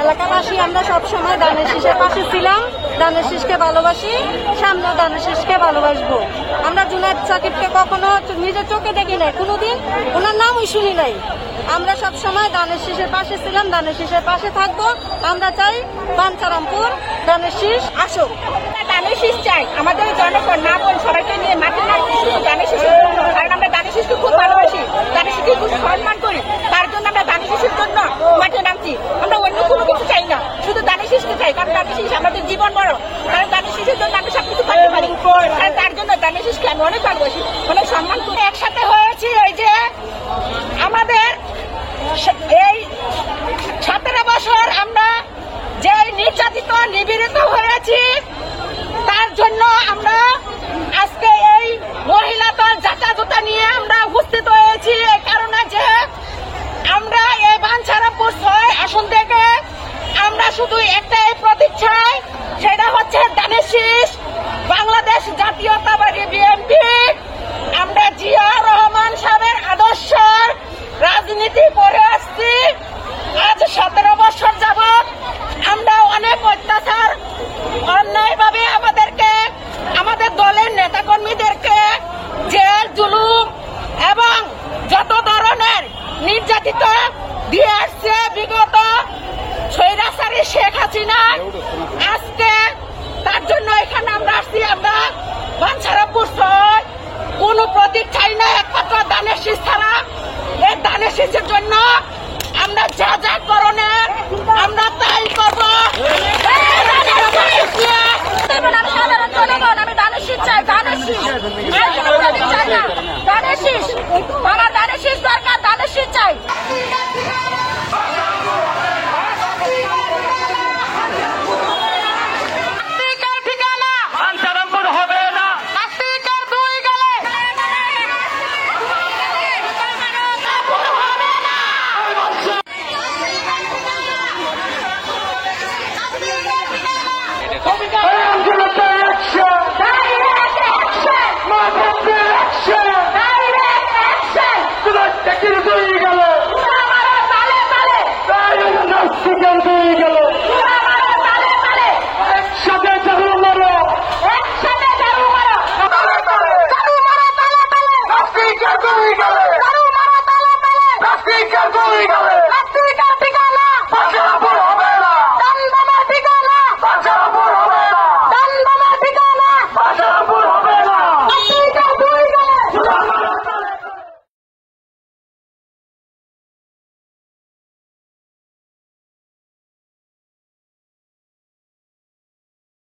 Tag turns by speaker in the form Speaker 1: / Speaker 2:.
Speaker 1: এলাকাবাসী আমরা সবসময় দানের শীষের পাশে ছিলাম, দানের শীষকে ভালোবাসি, সামনে দানের শীষকে ভালোবাসবো। আমরা জুনায়েদ সাকিবকে কখনো নিজের চোখে দেখি নাই, কোনোদিন ওনার নামই শুনি নাই। আমরা সবসময় দানের শীষের পাশে ছিলাম, দানের শীষের পাশে থাকবো। আমরা চাই বাঞ্ছারামপুর দানের শীষ আসুক।
Speaker 2: দানের শীষ চাই, আমাদের জনগণ না বোন সবাইকে নিয়ে মাঠে নামছি শুধু দানের শীষের জন্য, কারণ আমরা দানের শীষকে খুব ভালোবাসি, দানের শীষকে খুব সম্মান করি। তার জন্য আমরা দানের শীষের জন্য মাঠে নামছি। আমরা অন্য কোনো কিছু চাই না, শুধু দানের শীষকে চাই, কারণ দানের শীষ আমাদের জীবন বড়। কারণ দানের শীষের জন্য আমরা সবকিছু করতে পারি, কারণ তার জন্য দানের শীষকে আমি অনেক ভালোবাসি, অনেক সম্মান করি। একসাথে হয়েছি ওই যে আমাদের এই 17 বছর আমরা যে নির্যাতিত নিপীড়িত হয়েছি, তার জন্য আমরা আজকে এই মহিলা দল জাতা নিয়ে আমরা উপস্থিত হয়েছি। এই কারণে যে আমরা এই বাঞ্ছারামপুর 6 আসন থেকে আমরা শুধু একটাই প্রতীক চাই, সেটা হচ্ছে দানের শীষ, বাংলাদেশ জাতীয়তাবাদী বিএনপি। আমরা জিয়া রহমান সাহেবের আদর্শ রাজনীতি করে আসছি। আজ 17 বছর যাবৎ আমরা অনেক অত্যাচার অন্যায়ভাবে আমাদের দলের নেতাকর্মীদেরকে জেল জুলুম এবং যত ধরনের নির্যাতিত দিয়ে আসছে বিগত স্বৈরাচারী শেখ হাসিনা। আজকে তার জন্য এখানে আমরা আসছি। আমরা বাঞ্ছারামপুর 6 কোনো প্রতীক চাই না, একমাত্র দানের শীষ ছাড়া। এই দানের শীষের জন্য আমরা যা যা করণের আমরা তাই করবো। সাধারণ জনগণ আমি দানের শীষ চাই, দানের শীষ, দানের শীষ, আমার দানের শীষ দরকার, দানের শীষ চাই।
Speaker 3: Go!